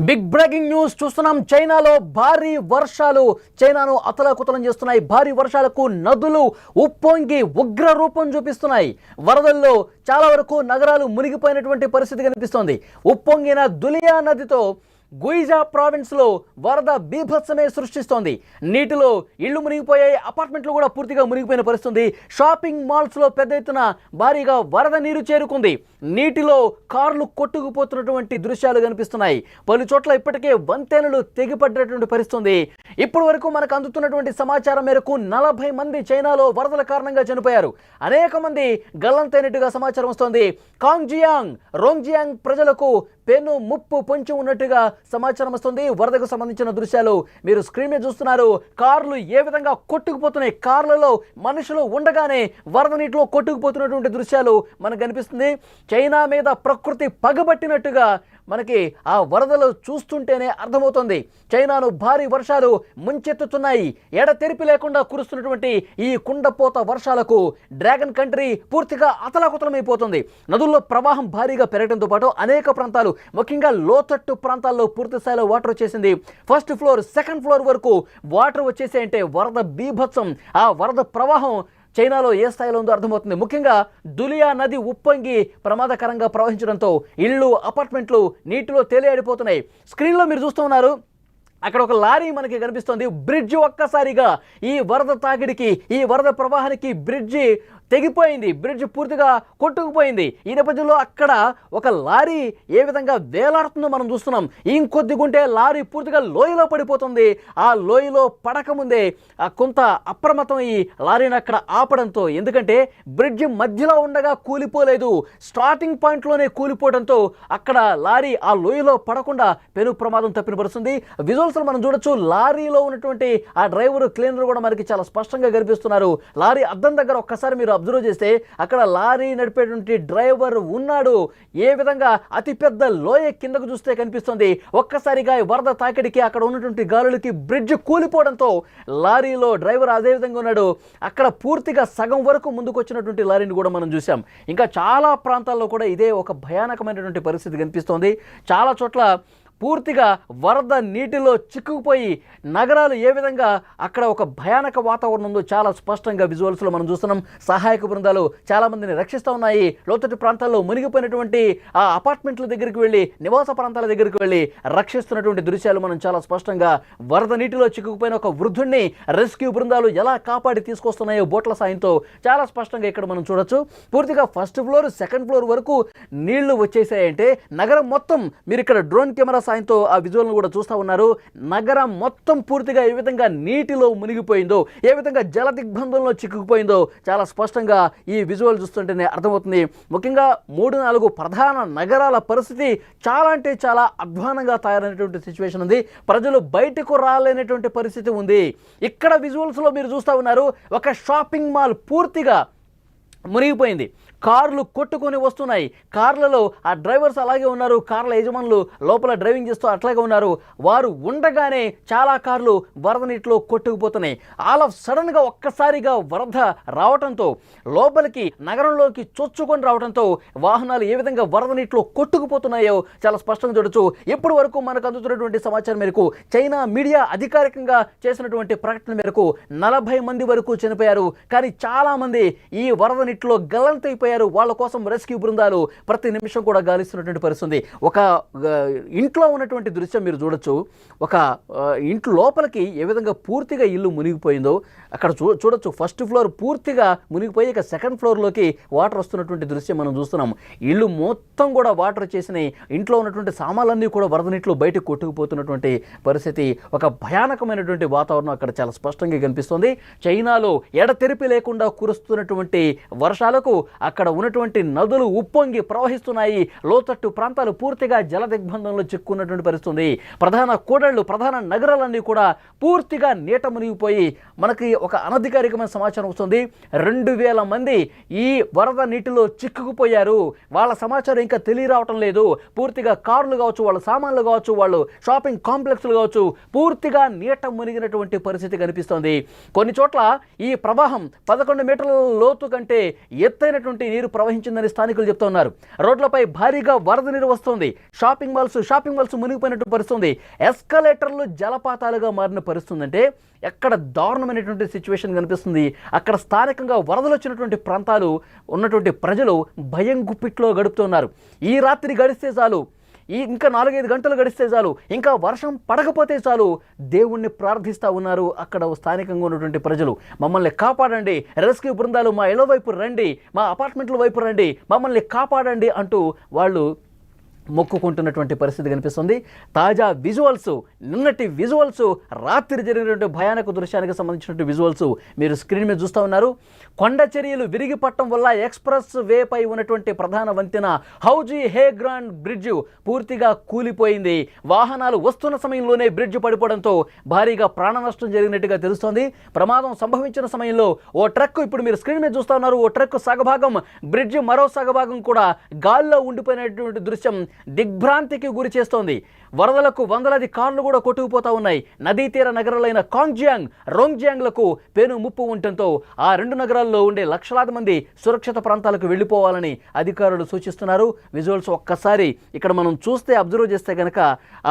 Big breaking news చూస్తున్నాం. చైనాలో భారీ వర్షాలు చైనాను అతలాకుతలం చేస్తున్నాయి. భారీ వర్షాలకు నదులు ఉప్పొంగి ఉగ్ర రూపం చూపిస్తున్నాయి. వరదల్లో చాలా వరకు నగరాలు మునిగిపోయినటువంటి పరిస్థితి కనిపిస్తోంది. ఉప్పొంగిన దులియా నదితో గుయిజా ప్రావిన్స్లో వరద బీభత్సమే సృష్టిస్తోంది. నీటిలో ఇళ్లు మునిగిపోయాయి, అపార్ట్మెంట్లు కూడా పూర్తిగా మునిగిపోయిన పరిస్థితి. షాపింగ్ మాల్స్లో పెద్ద ఎత్తున భారీగా వరద నీరు చేరుకుంది. నీటిలో కార్లు కొట్టుకుపోతున్నటువంటి దృశ్యాలు కనిపిస్తున్నాయి. పలు చోట్ల ఇప్పటికే వంతెనలు తెగిపడ్డటువంటి పరిస్థితి. ఇప్పటి వరకు మనకు అందుతున్నటువంటి సమాచారం మేరకు 40 మంది చైనాలో వరదల కారణంగా చనిపోయారు. అనేక మంది గల్లంతైనట్టుగా సమాచారం వస్తోంది. కాంగ్జియాంగ్, రోంగ్జియాంగ్ ప్రజలకు పెను ముప్పు పొంచి ఉన్నట్టుగా సమాచారం వస్తుంది. వరదకు సంబంధించిన దృశ్యాలు మీరు స్క్రీన్ మీద చూస్తున్నారు. కార్లు ఏ విధంగా కొట్టుకుపోతున్నాయి, కార్లలో మనుషులు ఉండగానే వరద నీటిలో కొట్టుకుపోతున్నటువంటి దృశ్యాలు మనకు కనిపిస్తుంది. చైనా మీద ప్రకృతి పగబట్టినట్టుగా మనకి ఆ వరదలు చూస్తుంటేనే అర్థమవుతుంది. చైనాను భారీ వర్షాలు ముంచెత్తుతున్నాయి. ఎడతెరిపి లేకుండా కురుస్తున్నటువంటి ఈ కుండపోత వర్షాలకు డ్రాగన్ కంట్రీ పూర్తిగా అతలాకుతలమైపోతుంది. నదుల్లో ప్రవాహం భారీగా పెరగడంతో పాటు అనేక ప్రాంతాలు, ముఖ్యంగా లోతట్టు ప్రాంతాల్లో పూర్తి స్థాయిలో వాటర్ వచ్చేసింది. ఫస్ట్ ఫ్లోర్, సెకండ్ ఫ్లోర్ వరకు వాటర్ వచ్చేసాయంటే వరద బీభత్సం, ఆ వరద ప్రవాహం చైనాలో ఏ స్థాయిలో ఉందో అర్థమవుతుంది. ముఖ్యంగా దులియా నది ఉప్పొంగి ప్రమాదకరంగా ప్రవహించడంతో ఇళ్ళు, అపార్ట్మెంట్లు నీటిలో తేలియాడిపోతున్నాయి. స్క్రీన్లో మీరు చూస్తూ ఉన్నారు, అక్కడ ఒక లారీ మనకి కనిపిస్తుంది. బ్రిడ్జ్ ఒక్కసారిగా ఈ వరద తాకిడికి, ఈ వరద ప్రవాహానికి బ్రిడ్జి తెగిపోయింది. బ్రిడ్జ్ పూర్తిగా కొట్టుకుపోయింది. ఈ నేపథ్యంలో అక్కడ ఒక లారీ ఏ విధంగా వేలాడుతుందో మనం చూస్తున్నాం. ఇంకొద్దిగుంటే లారీ పూర్తిగా లోయలో పడిపోతుంది. ఆ లోయలో పడకముందే కొంత అప్రమత్తం ఈ లారీని అక్కడ ఆపడంతో, ఎందుకంటే బ్రిడ్జ్ మధ్యలో ఉండగా కూలిపోలేదు, స్టార్టింగ్ పాయింట్లోనే కూలిపోవడంతో అక్కడ లారీ ఆ లోయలో పడకుండా పెను ప్రమాదం తప్పిన పరుస్తుంది. విజువల్స్ మనం చూడొచ్చు. లారీలో ఉన్నటువంటి ఆ డ్రైవర్, క్లీనర్ కూడా మనకి చాలా స్పష్టంగా కనిపిస్తున్నారు. లారీ అద్దం దగ్గర ఒక్కసారి మీరు అబ్జర్వ్ చేస్తే అక్కడ లారీ నడిపేటువంటి డ్రైవర్ ఉన్నాడు. ఏ విధంగా అతిపెద్ద లోయ కిందకు చూస్తే కనిపిస్తుంది. ఒక్కసారిగా వరద తాకిడికి, అక్కడ ఉన్నటువంటి గాలులకి బ్రిడ్జ్ కూలిపోవడంతో లారీలో డ్రైవర్ అదే విధంగా ఉన్నాడు. అక్కడ పూర్తిగా సగం వరకు ముందుకు వచ్చినటువంటి లారీని కూడా మనం చూసాం. ఇంకా చాలా ప్రాంతాల్లో కూడా ఇదే ఒక భయానకమైనటువంటి పరిస్థితి కనిపిస్తోంది. చాలా చోట్ల పూర్తిగా వరద నీటిలో చిక్కుకుపోయి నగరాలు ఏ విధంగా అక్కడ ఒక భయానక వాతావరణం ఉందో చాలా స్పష్టంగా విజువల్స్లో మనం చూస్తున్నాం. సహాయక బృందాలు చాలామందిని రక్షిస్తూ ఉన్నాయి. లోతట్టు ప్రాంతాల్లో మునిగిపోయినటువంటి ఆ అపార్ట్మెంట్ల దగ్గరికి వెళ్ళి, నివాస ప్రాంతాల దగ్గరికి వెళ్ళి రక్షిస్తున్నటువంటి దృశ్యాలు మనం చాలా స్పష్టంగా, వరద నీటిలో చిక్కుకుపోయిన ఒక వృద్ధుడిని రెస్క్యూ బృందాలు ఎలా కాపాడి తీసుకొస్తున్నాయో బోట్ల సాయంతో చాలా స్పష్టంగా ఇక్కడ మనం చూడొచ్చు. పూర్తిగా ఫస్ట్ ఫ్లోర్, సెకండ్ ఫ్లోర్ వరకు నీళ్లు వచ్చేసాయంటే నగరం మొత్తం, మీరు ఇక్కడ డ్రోన్ కెమెరా సాయంతో ఆ విజువల్ను కూడా చూస్తూ ఉన్నారు. నగరం మొత్తం పూర్తిగా ఏ విధంగా నీటిలో మునిగిపోయిందో, ఏ విధంగా జల దిగ్బంధంలో చిక్కుకుపోయిందో చాలా స్పష్టంగా ఈ విజువల్ చూస్తుంటేనే అర్థమవుతుంది. ముఖ్యంగా 3-4 ప్రధాన నగరాల పరిస్థితి చాలా అంటే చాలా అధ్వానంగా తయారైనటువంటి సిచ్యువేషన్ ఉంది. ప్రజలు బయటకు రాలేనటువంటి పరిస్థితి ఉంది. ఇక్కడ విజువల్స్లో మీరు చూస్తూ ఉన్నారు, ఒక షాపింగ్ మాల్ పూర్తిగా మునిగిపోయింది. కార్లు కొట్టుకొని వస్తున్నాయి. కార్లలో ఆ డ్రైవర్స్ అలాగే ఉన్నారు, కార్ల యజమానులు లోపల డ్రైవింగ్ చేస్తూ అట్లాగే ఉన్నారు. వారు ఉండగానే చాలా కార్లు వరద నీటిలో కొట్టుకుపోతున్నాయి. ఆల్ ఆఫ్ సడన్గా ఒక్కసారిగా వరద రావడంతో, లోపలికి నగరంలోకి చొచ్చుకొని రావడంతో వాహనాలు ఏ విధంగా వరద నీటిలో కొట్టుకుపోతున్నాయో చాలా స్పష్టంగా చూడొచ్చు. ఇప్పటి వరకు మనకు అందుతున్నటువంటి సమాచారం మేరకు, చైనా మీడియా అధికారికంగా చేసినటువంటి ప్రకటన మేరకు 40 మంది వరకు చనిపోయారు. కానీ చాలామంది ఈ వరద నీటిలో గల్లంతైపోయారు. వాళ్ళ కోసం రెస్క్యూ బృందాలు ప్రతి నిమిషం కూడా గాలిస్తున్నటువంటి పరిస్థితి. ఒక ఇంట్లో ఉన్నటువంటి దృశ్యం మీరు చూడొచ్చు. ఒక ఇంట్లో లోపలికి ఏ విధంగా పూర్తిగా ఇల్లు మునిగిపోయిందో అక్కడ చూడొచ్చు. ఫస్ట్ ఫ్లోర్ పూర్తిగా మునిగిపోయి ఇక సెకండ్ ఫ్లోర్లోకి వాటర్ వస్తున్నటువంటి దృశ్యం మనం చూస్తున్నాం. ఇల్లు మొత్తం కూడా వాటర్ వచ్చేసినాయి. ఇంట్లో ఉన్నటువంటి సామాన్లన్నీ కూడా వరద నీటిలో బయటకు కొట్టుకుపోతున్నటువంటి పరిస్థితి. ఒక భయానకమైనటువంటి వాతావరణం అక్కడ చాలా స్పష్టంగా కనిపిస్తుంది. చైనాలో ఎడతెరిపి లేకుండా కురుస్తున్నటువంటి వర్షాలకు అక్కడ ఉన్నటువంటి నదులు ఉప్పొంగి ప్రవహిస్తున్నాయి. లోతట్టు ప్రాంతాలు పూర్తిగా జల దిగ్బంధంలో చిక్కున్నటువంటి పరిస్థితి. ప్రధాన కూడళ్లు, ప్రధాన నగరాలన్నీ కూడా పూర్తిగా నీట మునిగిపోయి మనకి ఒక అనధికారికమైన సమాచారం వస్తుంది. 2000 మంది ఈ వరద నీటిలో చిక్కుకుపోయారు. వాళ్ళ సమాచారం ఇంకా తెలియరావటం లేదు. పూర్తిగా కార్లు కావచ్చు, వాళ్ళ సామాన్లు కావచ్చు, వాళ్ళు షాపింగ్ కాంప్లెక్స్లు కావచ్చు, పూర్తిగా నీట మునిగినటువంటి పరిస్థితి కనిపిస్తోంది. కొన్ని చోట్ల ఈ ప్రవాహం 11 మీటర్ల లోతు కంటే ఎత్తైనటువంటి నీరు ప్రవహించిందని స్థానికులు చెప్తున్నారు. రోడ్లపై భారీగా వరద నీరు వస్తుంది. షాపింగ్ మాల్స్ మునిగిపోయినట్టు పరిస్థితుంది. ఎస్కలేటర్లు జలపాతాలుగా మారిన పరిస్థితుంది. అంటే ఎక్కడ దారుణమైనటువంటి సిచ్యువేషన్ కనిపిస్తుంది. అక్కడ స్థానికంగా వరదలు వచ్చినటువంటి ప్రాంతాలు ఉన్నటువంటి ప్రజలు భయం గుప్పిట్లో గడుపుతున్నారు. ఈ రాత్రి గడిస్తే చాలు, ఇంకా 4-5 గంటలు గడిస్తే చాలు, ఇంకా వర్షం పడకపోతే చాలు దేవుణ్ణి ప్రార్థిస్తూ ఉన్నారు అక్కడ స్థానికంగా ఉన్నటువంటి ప్రజలు. మమ్మల్ని కాపాడండి, రెస్క్యూ బృందాలు మా ఇళ్ల వైపు రండి, మా అపార్ట్మెంట్ల వైపు రండి, మమ్మల్ని కాపాడండి అంటూ వాళ్ళు మొక్కుకుంటున్నటువంటి పరిస్థితి కనిపిస్తుంది. తాజా విజువల్స్, నిన్నటి విజువల్స్, రాత్రి జరిగినటువంటి భయానక దృశ్యానికి సంబంధించినటువంటి విజువల్స్ మీరు స్క్రీన్ మీద చూస్తూ ఉన్నారు. కొండ చర్యలు విరిగిపట్టడం వల్ల ఎక్స్ప్రెస్ వేపై ఉన్నటువంటి ప్రధాన వంతెన హౌజీ హే గ్రాండ్ బ్రిడ్జ్ పూర్తిగా కూలిపోయింది. వాహనాలు వస్తున్న సమయంలోనే బ్రిడ్జ్ పడిపోవడంతో భారీగా ప్రాణ నష్టం జరిగినట్టుగా తెలుస్తోంది. ప్రమాదం సంభవించిన సమయంలో ఓ ట్రక్, ఇప్పుడు మీరు స్క్రీన్ మీద చూస్తూ ఉన్నారు, ఓ ట్రక్ సగభాగం బ్రిడ్జ్, మరో సగభాగం కూడా గాల్లో ఉండిపోయినటువంటి దృశ్యం దిగ్భ్రాంతికి గురి చేస్తోంది. వరదలకు వందలాది కార్లు కూడా కొట్టుకుపోతా ఉన్నాయి. నదీ తీర నగరాలైన కాంగ్జియాంగ్, రోంగ్జియాంగ్లకు పెను ముప్పు ఉండటంతో ఆ 2 నగరాల్లో ఉండే లక్షలాది మంది సురక్షిత ప్రాంతాలకు వెళ్ళిపోవాలని అధికారులు సూచిస్తున్నారు. విజువల్స్ ఒక్కసారి ఇక్కడ మనం చూస్తే, అబ్జర్వ్ చేస్తే కనుక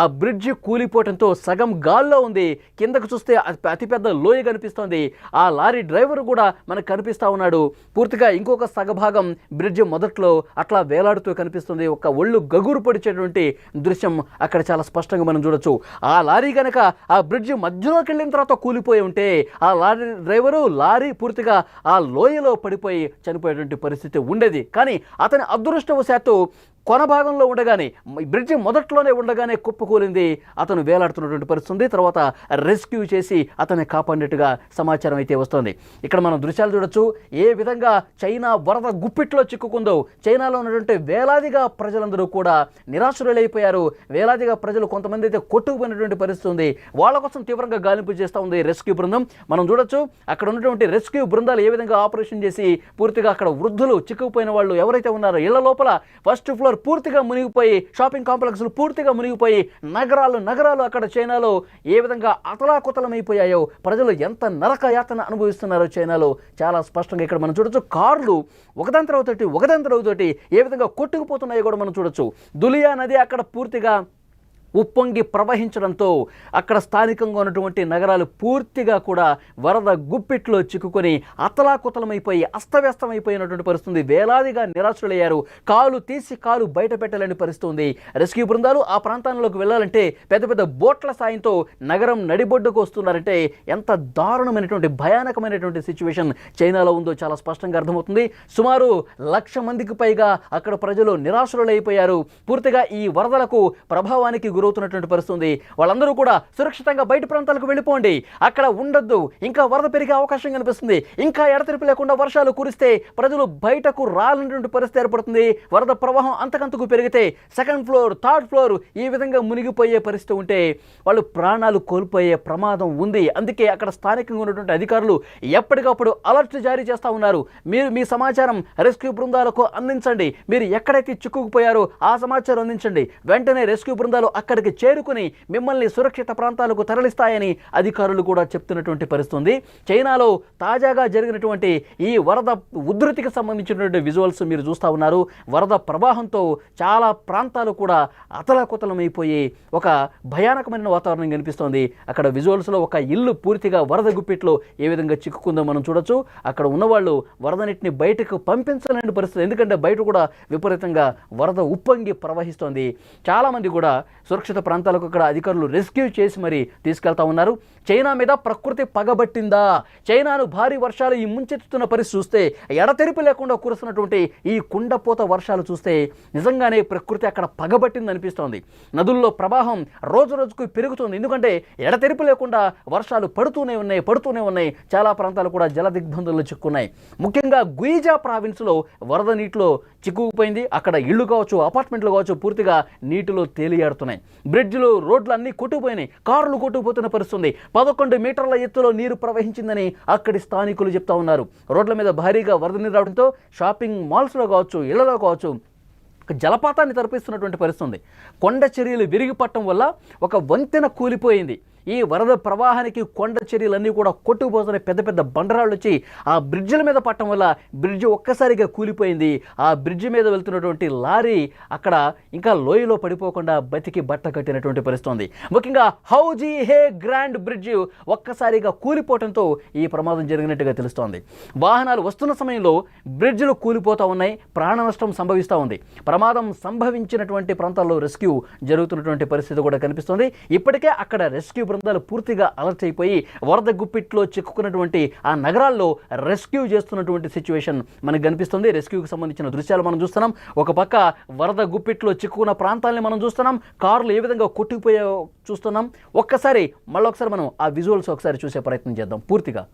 ఆ బ్రిడ్జి కూలిపోవడంతో సగం గాల్లో ఉంది. కిందకు చూస్తే అతిపెద్ద లోయ కనిపిస్తోంది. ఆ లారీ డ్రైవర్ కూడా మనకు కనిపిస్తూ ఉన్నాడు. పూర్తిగా ఇంకొక సగభాగం బ్రిడ్జి మొదట్లో అట్లా వేలాడుతూ కనిపిస్తుంది. ఒక ఒళ్ళు గగురు పొడిచేటువంటి దృశ్యం అక్కడ చాలా స్పష్టంగా మనం చూడొచ్చు. ఆ లారీ కనుక ఆ బ్రిడ్జి మధ్యలోకి వెళ్ళిన తర్వాత కూలిపోయి ఉంటే ఆ లారీ పూర్తిగా ఆ లోయలో పడిపోయి చనిపోయేటువంటి పరిస్థితి ఉండేది. కానీ అతని అదృష్టవశాత్తు కొన భాగంలో ఉండగానే, బ్రిడ్జి మొదట్లోనే ఉండగానే కుప్పకూలింది. అతను వేలాడుతున్నటువంటి పరిస్థితి. తర్వాత రెస్క్యూ చేసి అతన్ని కాపాడినట్టుగా సమాచారం అయితే వస్తుంది. ఇక్కడ మనం దృశ్యాలు చూడొచ్చు ఏ విధంగా చైనా వరద గుప్పిట్లో చిక్కుకుందో. చైనాలో ఉన్నటువంటి వేలాదిగా ప్రజలందరూ కూడా నిరాశ్రులైపోయారు. వేలాదిగా ప్రజలు కొంతమంది అయితే కొట్టుకుపోయినటువంటి పరిస్థితి ఉంది. వాళ్ళ కోసం తీవ్రంగా గాలింపు చేస్తూ ఉంది రెస్క్యూ బృందం. మనం చూడొచ్చు అక్కడ ఉన్నటువంటి రెస్క్యూ బృందాలు ఏ విధంగా ఆపరేషన్ చేసి పూర్తిగా అక్కడ వృద్ధులు, చిక్కుకుపోయిన వాళ్ళు ఎవరైతే ఉన్నారో ఇళ్ల లోపల ఫస్ట్ ఫ్లోర్ పూర్తిగా మునిగిపోయి, షాపింగ్ కాంప్లెక్స్లు పూర్తిగా మునిగిపోయి, నగరాలు అక్కడ చైనాలో ఏ విధంగా అతలాకుతలమైపోయాయో, ప్రజలు ఎంత నరక యాతన అనుభవిస్తున్నారో చైనాలో చాలా స్పష్టంగా ఇక్కడ మనం చూడొచ్చు. కార్లు ఒకదాని తర్వాత ఏ విధంగా కొట్టుకుపోతున్నాయో కూడా మనం చూడొచ్చు. దులియా నది అక్కడ పూర్తిగా ఉప్పొంగి ప్రవహించడంతో అక్కడ స్థానికంగా ఉన్నటువంటి నగరాలు పూర్తిగా కూడా వరద గుప్పిట్లో చిక్కుకొని అతలాకుతలమైపోయి అస్తవ్యస్తమైపోయినటువంటి పరిస్థితి. వేలాదిగా నిరాశ్రులయ్యారు. కాలు తీసి కాలు బయట పెట్టలేని పరిస్థితి. రెస్క్యూ బృందాలు ఆ ప్రాంతాల్లోకి వెళ్ళాలంటే పెద్ద పెద్ద బోట్ల సాయంతో నగరం నడిబొడ్డుకు వస్తున్నారంటే ఎంత దారుణమైనటువంటి భయానకమైనటువంటి సిచ్యువేషన్ చైనాలో ఉందో చాలా స్పష్టంగా అర్థమవుతుంది. సుమారు 1,00,000 మందికి పైగా అక్కడ ప్రజలు నిరాశ్రులైపోయారు. పూర్తిగా ఈ వరదలకు ప్రభావానికి గురవుతున్నటువంటి పరిస్థితి. వాళ్ళందరూ కూడా సురక్షితంగా బయట ప్రాంతాలకు వెళ్ళిపోండి, అక్కడ ఉండొద్దు, ఇంకా వరద పెరిగే అవకాశం కనిపిస్తుంది, ఇంకా ఎడతెరిపి లేకుండా వర్షాలు కురిస్తే ప్రజలు బయటకు రాలన్నటువంటి పరిస్థితి ఏర్పడుతుంది. వరద ప్రవాహం అంతకంతకు పెరిగితే 2nd ఫ్లోర్ 3rd ఫ్లోర్ ఈ విధంగా మునిగిపోయే పరిస్థితి ఉంటే వాళ్ళు ప్రాణాలు కోల్పోయే ప్రమాదం ఉంది. అందుకే అక్కడ స్థానికంగా ఉన్నటువంటి అధికారులు ఎప్పటికప్పుడు అలర్ట్ జారీ చేస్తూ ఉన్నారు. మీరు మీ సమాచారం రెస్క్యూ బృందాలకు అందించండి. మీరు ఎక్కడైతే చిక్కుకుపోయారో ఆ సమాచారం అందించండి. వెంటనే రెస్క్యూ బృందాలు అక్కడికి చేరుకుని మిమ్మల్ని సురక్షిత ప్రాంతాలకు తరలిస్తాయని అధికారులు కూడా చెప్తున్నటువంటి పరిస్థితి. చైనాలో తాజాగా జరిగినటువంటి ఈ వరద ఉధృతికి సంబంధించినటువంటి విజువల్స్ మీరు చూస్తూ ఉన్నారు. వరద ప్రవాహంతో చాలా ప్రాంతాలు కూడా అతలాకుతలమైపోయి ఒక భయానకమైన వాతావరణం కనిపిస్తోంది. అక్కడ విజువల్స్లో ఒక ఇల్లు పూర్తిగా వరద గుప్పిట్లో ఏ విధంగా చిక్కుకుందో మనం చూడొచ్చు. అక్కడ ఉన్నవాళ్ళు వరద నీటిని బయటకు పంపించలేని పరిస్థితి. ఎందుకంటే బయట కూడా విపరీతంగా వరద ఉప్పొంగి ప్రవహిస్తోంది. చాలామంది కూడా సురక్షిత ప్రాంతాలకు అక్కడ అధికారులు రెస్క్యూ చేసి మరి తీసుకెళ్తా ఉన్నారు. చైనా మీద ప్రకృతి పగబట్టిందా? చైనాను భారీ వర్షాలు ఈ ముంచెత్తుతున్న పరిస్థితి చూస్తే, ఎడతెరిపి లేకుండా కురుస్తున్నటువంటి ఈ కుండపోత వర్షాలు చూస్తే నిజంగానే ప్రకృతి అక్కడ పగబట్టింది అనిపిస్తోంది. నదుల్లో ప్రవాహం రోజు రోజుకు పెరుగుతుంది. ఎందుకంటే ఎడతెరిపి లేకుండా వర్షాలు పడుతూనే ఉన్నాయి. చాలా ప్రాంతాలు కూడా జల దిగ్బంధంలో చిక్కున్నాయి. ముఖ్యంగా గుయిజా ప్రావిన్స్లో వరద నీటిలో చిక్కుకుపోయింది. అక్కడ ఇళ్ళు కావచ్చు, అపార్ట్మెంట్లు కావచ్చు పూర్తిగా నీటిలో తేలియాడుతున్నాయి. బ్రిడ్జ్లు, రోడ్లు అన్నీ కొట్టుకుపోయినాయి. కార్లు కొట్టుకుపోతున్న పరిస్థితుంది. 11 మీటర్ల ఎత్తులో నీరు ప్రవహించిందని అక్కడి స్థానికులు చెప్తా ఉన్నారు. రోడ్ల మీద భారీగా వరద నీరు రావడంతో షాపింగ్ మాల్స్లో కావచ్చు, ఇళ్లలో కావచ్చు జలపాతాన్ని తరపిస్తున్నటువంటి పరిస్థితి. కొండ చర్యలు విరిగిపట్టడం వల్ల ఒక వంతెన కూలిపోయింది. ఈ వరద ప్రవాహానికి కొండ చర్యలన్నీ కూడా కొట్టుకుపోతున్నాయి. పెద్ద పెద్ద బండరాళ్ళు వచ్చి ఆ బ్రిడ్జిల మీద పట్టడం వల్ల బ్రిడ్జి ఒక్కసారిగా కూలిపోయింది. ఆ బ్రిడ్జి మీద వెళ్తున్నటువంటి లారీ అక్కడ ఇంకా లోయలో పడిపోకుండా బతికి బట్ట కట్టినటువంటి పరిస్థితి ఉంది. ముఖ్యంగా హౌజీ హే గ్రాండ్ బ్రిడ్జి ఒక్కసారిగా కూలిపోవడంతో ఈ ప్రమాదం జరిగినట్టుగా తెలుస్తోంది. వాహనాలు వస్తున్న సమయంలో బ్రిడ్జిలు కూలిపోతూ ఉన్నాయి, ప్రాణ నష్టం సంభవిస్తూ ఉంది. ప్రమాదం సంభవించినటువంటి ప్రాంతాల్లో రెస్క్యూ జరుగుతున్నటువంటి పరిస్థితి కూడా కనిపిస్తోంది. ఇప్పటికే అక్కడ రెస్క్యూ బృందాలు పూర్తిగా అలర్ట్ అయిపోయి వరద గుప్పిట్లో చిక్కుకున్నటువంటి ఆ నగరాల్లో రెస్క్యూ చేస్తున్నటువంటి సిచ్యువేషన్ మనకు కనిపిస్తుంది. రెస్క్యూకి సంబంధించిన దృశ్యాలు మనం చూస్తున్నాం. ఒక పక్క వరద గుప్పిట్లో చిక్కుకున్న ప్రాంతాలని మనం చూస్తున్నాం, కార్లు ఏ విధంగా కొట్టుకుపోయా చూస్తున్నాం. మళ్ళొకసారి మనం ఆ విజువల్స్ ఒకసారి చూసే ప్రయత్నం చేద్దాం పూర్తిగా.